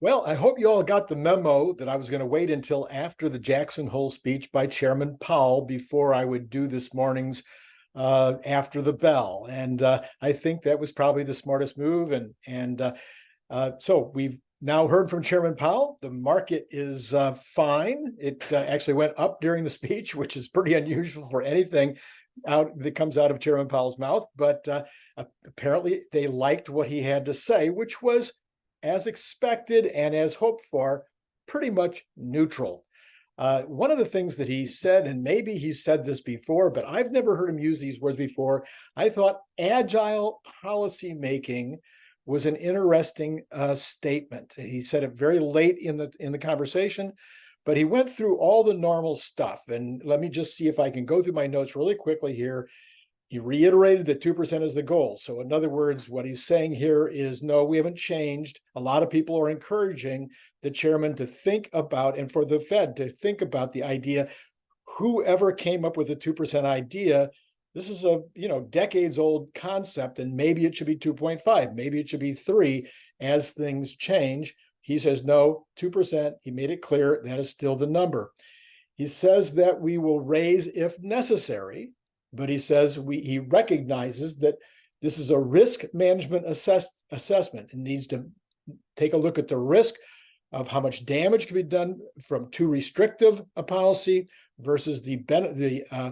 Well, I hope you all got the memo that I was going to wait until after the Jackson Hole speech by Chairman Powell before I would do this morning's after the bell. And I think that was probably the smartest move. So we've now heard from Chairman Powell. The market is fine. It actually went up during the speech, which is pretty unusual for anything out that comes out of Chairman Powell's mouth. But apparently they liked what he had to say, which was, as expected and as hoped for, pretty much neutral. One of the things that he said, and maybe he's said this before, but I've never heard him use these words before. I thought agile policy making was an interesting statement. He said it very late in the conversation, but he went through all the normal stuff. And let me just see if I can go through my notes really quickly here. He reiterated that 2% is the goal. So in other words, what he's saying here is, no, we haven't changed. A lot of people are encouraging the chairman to think about, and for the Fed to think about the idea, whoever came up with the 2% idea, this is a decades old concept, and maybe it should be 2.5, maybe it should be 3 as things change. He says, no, 2%. He made it clear that is still the number. He says that we will raise if necessary. But he says he recognizes that this is a risk management assessment. It needs to take a look at the risk of how much damage can be done from too restrictive a policy versus the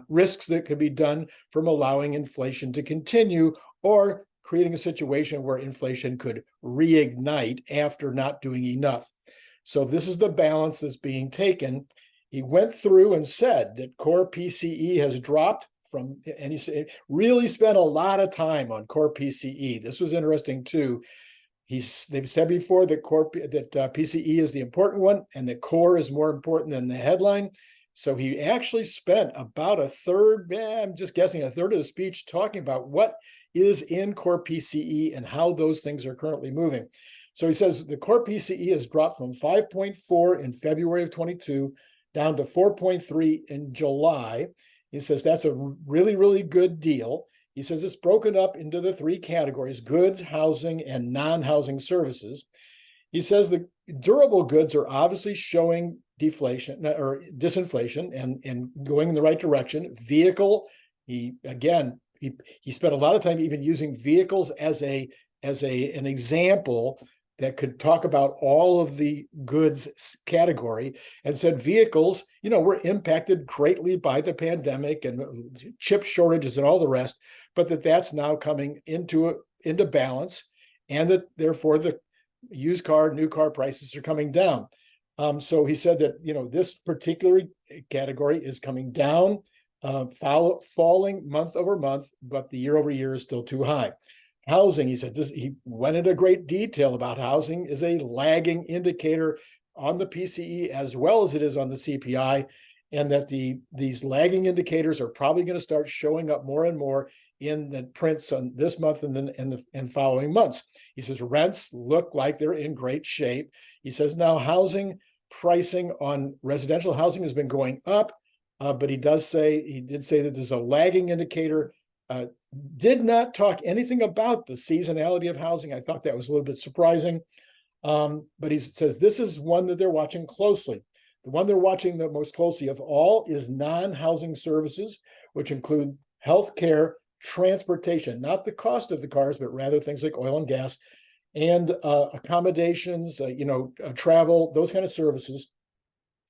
risks that could be done from allowing inflation to continue or creating a situation where inflation could reignite after not doing enough. So this is the balance that's being taken. He went through and said that core PCE has dropped and he really spent a lot of time on core PCE. This was interesting too. They've said before that PCE is the important one and that core is more important than the headline. So he actually spent about a third, I'm just guessing, a third of the speech talking about what is in core PCE and how those things are currently moving. So he says the core PCE has dropped from 5.4 in February of 22 down to 4.3 in July. He says that's a really, really good deal. He says it's broken up into the 3 categories: goods, housing, and non-housing services. He says the durable goods are obviously showing deflation or disinflation and going in the right direction. Vehicle, he spent a lot of time even using vehicles as an example that could talk about all of the goods category, and said vehicles, were impacted greatly by the pandemic and chip shortages and all the rest, but that's now coming into balance, and that therefore the used car, new car prices are coming down. So he said that, this particular category is coming down, falling month over month, but the year over year is still too high. Housing, he said, he went into great detail about housing is a lagging indicator on the PCE as well as it is on the CPI, and that these lagging indicators are probably going to start showing up more and more in the prints on this month and following months. He says rents look like they're in great shape. He says now housing pricing on residential housing has been going up, but he did say that there's a lagging indicator. Did not talk anything about the seasonality of housing. I thought that was a little bit surprising. But he says this is one that they're watching closely. The one they're watching the most closely of all is non-housing services, which include healthcare, transportation, not the cost of the cars, but rather things like oil and gas, and accommodations, travel, those kind of services.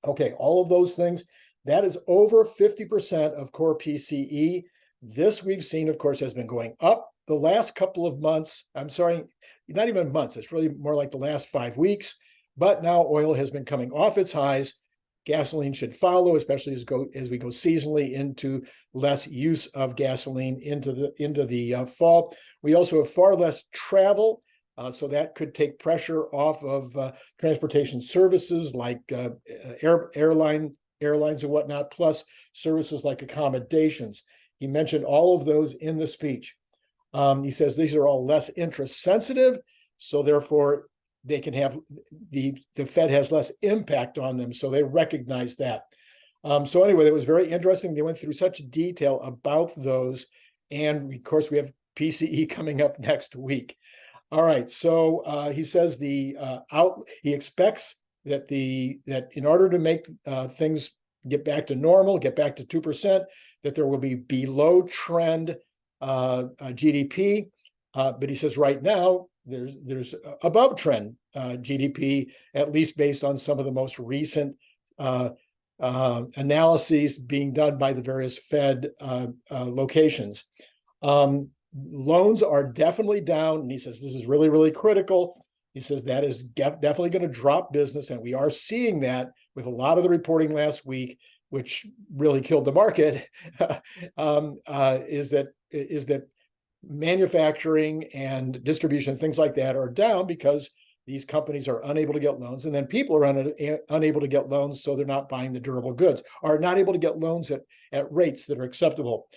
Okay, all of those things, that is over 50% of core PCE. This we've seen, of course, has been going up the last couple of months. I'm sorry, not even months. It's really more like the last 5 weeks. But now oil has been coming off its highs. Gasoline should follow, especially as we go seasonally into less use of gasoline into the fall. We also have far less travel, so that could take pressure off of transportation services like airlines and whatnot, plus services like accommodations. He mentioned all of those in the speech. He says these are all less interest sensitive, so therefore they can have the Fed has less impact on them, so they recognize that. So anyway, that was very interesting. They went through such detail about those, and of course we have PCE coming up next week. All right. So he says he expects that in order to make things get back to normal, get back to 2%, that there will be below trend GDP. But he says right now there's above trend GDP, at least based on some of the most recent analyses being done by the various Fed locations. Loans are definitely down, and he says this is really, really critical. He says that is definitely going to drop business, and we are seeing that with a lot of the reporting last week, which really killed the market. Is that manufacturing and distribution, things like that, are down because these companies are unable to get loans, and then people are unable to get loans, so they're not buying the durable goods, are not able to get loans at rates that are acceptable.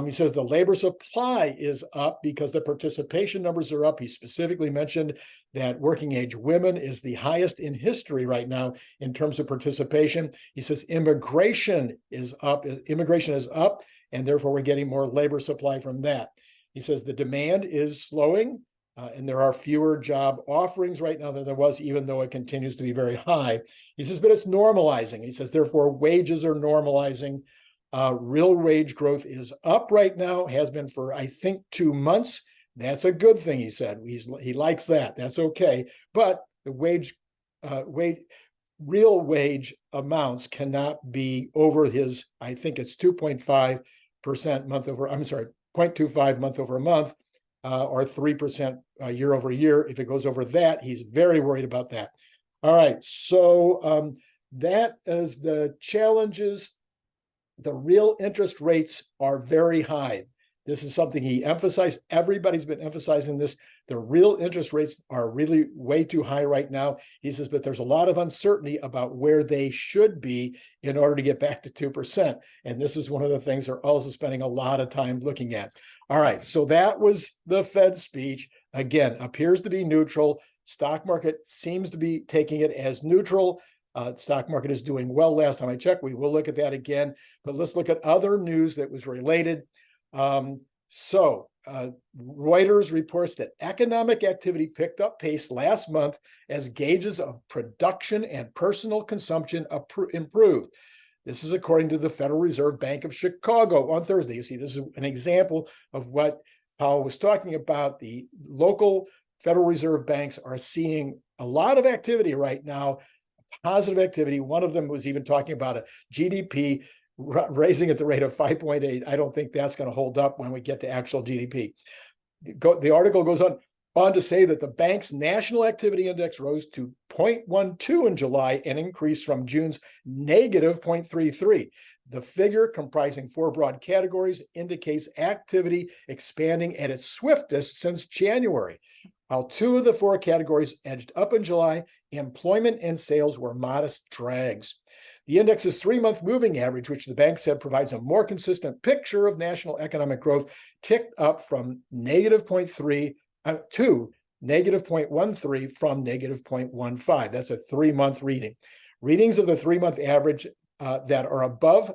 He says the labor supply is up because the participation numbers are up. He specifically mentioned that working age women is the highest in history right now in terms of participation. He says immigration is up, and therefore we're getting more labor supply from that. He says the demand is slowing, and there are fewer job offerings right now than there was, even though it continues to be very high. He says, but it's normalizing. He says, therefore, wages are normalizing. Real wage growth is up right now, has been for, I think, 2 months. That's a good thing, he said. He likes that. That's okay. But the real wage amounts cannot be over his, I think it's 2.5% month over, I'm sorry, 0.25 month over month, or 3% year over year. If it goes over that, he's very worried about that. All right, so that is the challenges. The real interest rates are very high. This is something he emphasized. Everybody's been emphasizing this. The real interest rates are really way too high right now. He says, but there's a lot of uncertainty about where they should be in order to get back to 2%. And this is one of the things they're also spending a lot of time looking at. All right, so that was the Fed speech. Again, appears to be neutral. Stock market seems to be taking it as neutral. Stock market is doing well. Last time I checked, we will look at that again. But let's look at other news that was related. Reuters reports that economic activity picked up pace last month as gauges of production and personal consumption improved. This is according to the Federal Reserve Bank of Chicago on Thursday. You see, this is an example of what Powell was talking about. The local Federal Reserve banks are seeing a lot of activity right now, positive activity. One of them was even talking about a GDP raising at the rate of 5.8. I don't think that's going to hold up when we get to actual GDP. The article goes on to say that the bank's national activity index rose to 0.12 in July, an increase from June's negative 0.33. The figure, comprising 4 broad categories, indicates activity expanding at its swiftest since January. While 2 of the 4 categories edged up in July, employment and sales were modest drags. The index's 3-month moving average, which the bank said provides a more consistent picture of national economic growth, ticked up from negative 0.3 to negative 0.13 from negative 0.15. That's a 3-month reading. Readings of the 3-month average that are above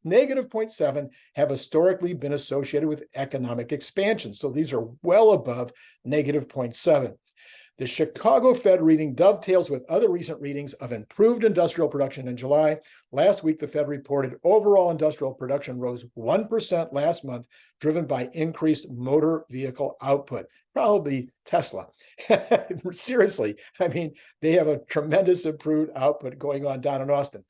negative 0.7 have historically been associated with economic expansion. So these are well above negative 0.7. The Chicago Fed reading dovetails with other recent readings of improved industrial production in July. Last week, the Fed reported overall industrial production rose 1% last month, driven by increased motor vehicle output. Probably Tesla. Seriously, I mean, they have a tremendous improved output going on down in Austin.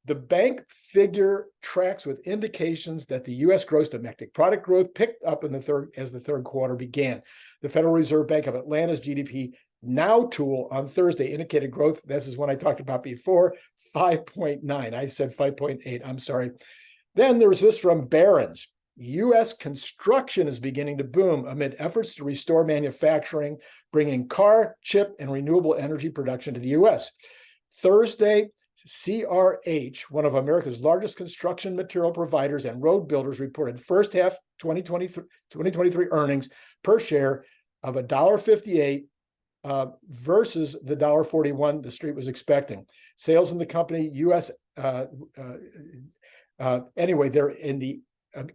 The bank figure tracks with indications that the U.S. gross domestic product growth picked up as the third quarter began. The Federal Reserve Bank of Atlanta's GDP Now tool on Thursday indicated growth. This is one I talked about before, 5.9. I said 5.8. I'm sorry. Then there's this from Barron's. U.S. construction is beginning to boom amid efforts to restore manufacturing, bringing car, chip, and renewable energy production to the U.S. Thursday, CRH, one of America's largest construction material providers and road builders, reported first half 2023 earnings per share of $1.58 versus the $1.41 the street was expecting. Sales in the company, U.S. Anyway, they're in the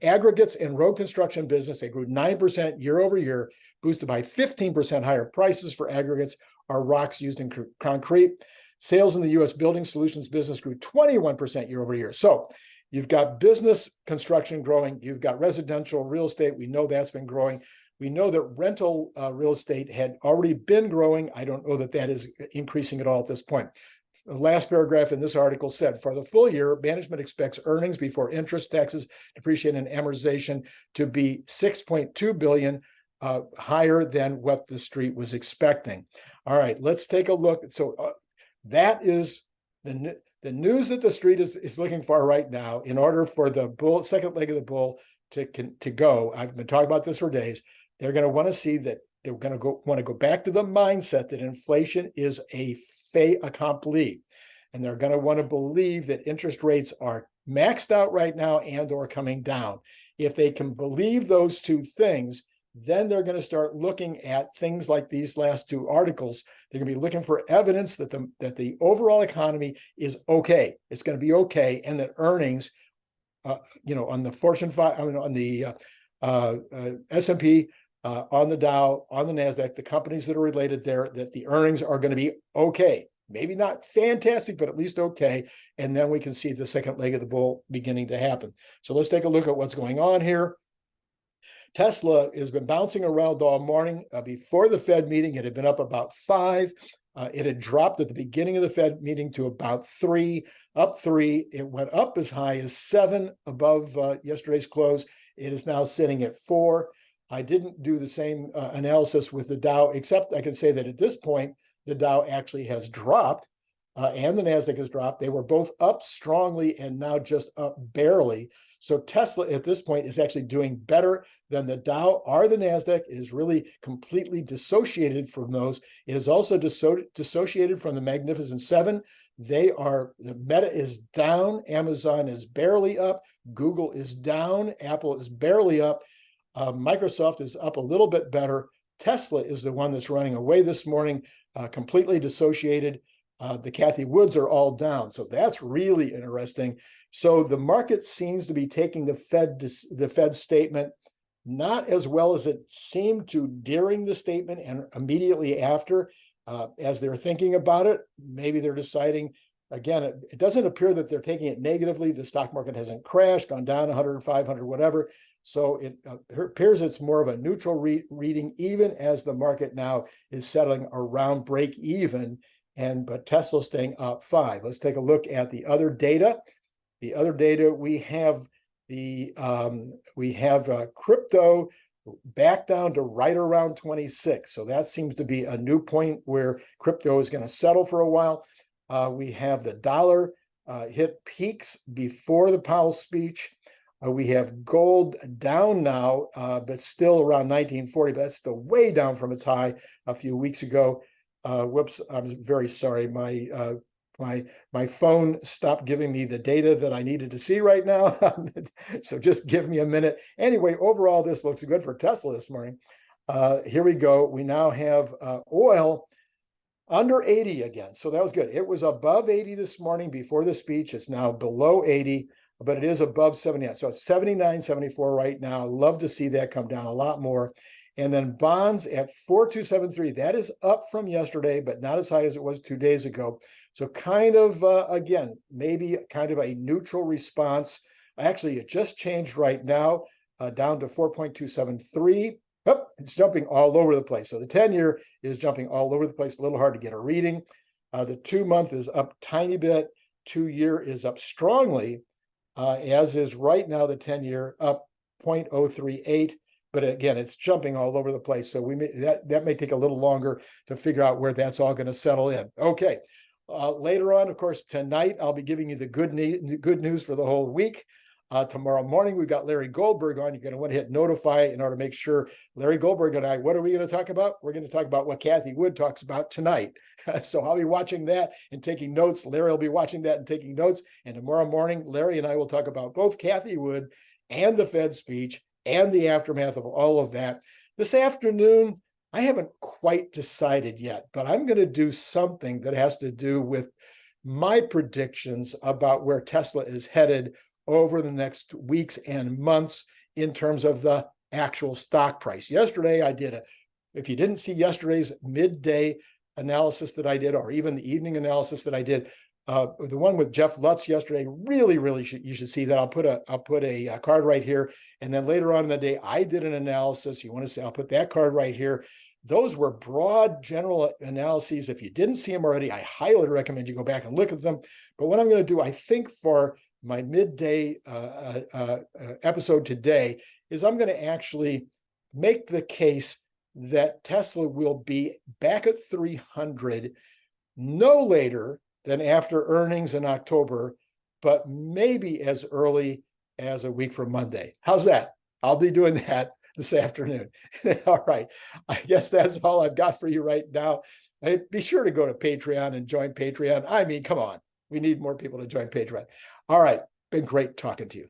aggregates and road construction business. They grew 9% year over year, boosted by 15% higher prices for aggregates or rocks used in concrete. Sales in the U.S. building solutions business grew 21% year over year. So you've got business construction growing. You've got residential real estate. We know that's been growing. We know that rental real estate had already been growing. I don't know that that is increasing at all at this point. The last paragraph in this article said, for the full year, management expects earnings before interest, taxes, depreciation, and amortization to be $6.2 billion, higher than what the street was expecting. All right, let's take a look. So that is the news that the street is looking for right now in order for the second leg of the bull to go. I've been talking about this for days. They're going to want to see that they're going to want to go back to the mindset that inflation is a fait accompli. And they're going to want to believe that interest rates are maxed out right now and or coming down. If they can believe those two things, then they're going to start looking at things like these last two articles. They're going to be looking for evidence that the overall economy is okay. It's going to be okay, and that earnings, on the Fortune 5, on the S&P, on the Dow, on the NASDAQ, the companies that are related there, that the earnings are going to be okay. Maybe not fantastic, but at least okay. And then we can see the second leg of the bull beginning to happen. So let's take a look at what's going on here. Tesla has been bouncing around all morning. Before the Fed meeting, it had been up about 5. It had dropped at the beginning of the Fed meeting to about 3, up 3. It went up as high as 7 above yesterday's close. It is now sitting at 4. I didn't do the same analysis with the Dow, except I can say that at this point, the Dow actually has dropped and the NASDAQ has dropped. They were both up strongly and now just up barely. So Tesla at this point is actually doing better than the Dow or the NASDAQ. It is really completely dissociated from those. It is also dissociated from the Magnificent Seven. The Meta is down. Amazon is barely up. Google is down. Apple is barely up. Microsoft is up a little bit better. Tesla is the one that's running away this morning, completely dissociated. The Cathie Woods are all down. So that's really interesting. So the market seems to be taking the Fed statement not as well as it seemed to during the statement and immediately after, as they're thinking about it. Maybe they're deciding, again, it doesn't appear that they're taking it negatively. The stock market hasn't crashed, gone down 100, 500, whatever. So it appears it's more of a neutral reading, even as the market now is settling around break even. But Tesla's staying up 5. Let's take a look at the other data. The other data we have crypto back down to right around 26. So that seems to be a new point where crypto is going to settle for a while. We have the dollar hit peaks before the Powell speech. We have gold down now, but still around 1940. But that's still way down from its high a few weeks ago. Whoops, I'm very sorry. My phone stopped giving me the data that I needed to see right now. So just give me a minute. Anyway, overall, this looks good for Tesla this morning. Here we go. We now have oil under 80 again. So that was good. It was above 80 this morning before the speech. It's now below 80, but it is above 79. So it's 79, 74 right now. Love to see that come down a lot more. And then bonds at 4.273. That is up from yesterday, but not as high as it was 2 days ago. So kind of, again, maybe kind of a neutral response. Actually, it just changed right now down to 4.273. Oh, it's jumping all over the place. So the 10-year is jumping all over the place. A little hard to get a reading. The 2-month is up tiny bit. 2-year is up strongly, as is right now the 10-year up 0.038. But again, it's jumping all over the place. So that may take a little longer to figure out where that's all going to settle in. Okay. Later on, of course, tonight, I'll be giving you the good news for the whole week. Tomorrow morning, we've got Larry Goldberg on. You're going to want to hit notify in order to make sure Larry Goldberg and I, what are we going to talk about? We're going to talk about what Cathie Wood talks about tonight. So I'll be watching that and taking notes. Larry will be watching that and taking notes. And tomorrow morning, Larry and I will talk about both Cathie Wood and the Fed speech and the aftermath of all of that. This afternoon, I haven't quite decided yet, but I'm going to do something that has to do with my predictions about where Tesla is headed over the next weeks and months in terms of the actual stock price. Yesterday, I did if you didn't see yesterday's midday analysis that I did, or even the evening analysis that I did, the one with Jeff Lutz yesterday, really, you should see that. I'll put a card right here. And then later on in the day, I did an analysis. You want to say, I'll put that card right here. Those were broad general analyses. If you didn't see them already, I highly recommend you go back and look at them. But what I'm going to do, I think, for my midday episode today is I'm going to actually make the case that Tesla will be back at 300 no later than after earnings in October, but maybe as early as a week from Monday. How's that? I'll be doing that this afternoon. All right. I guess that's all I've got for you right now. Be sure to go to Patreon and join Patreon. I mean, come on. We need more people to join Patreon. All right. Been great talking to you.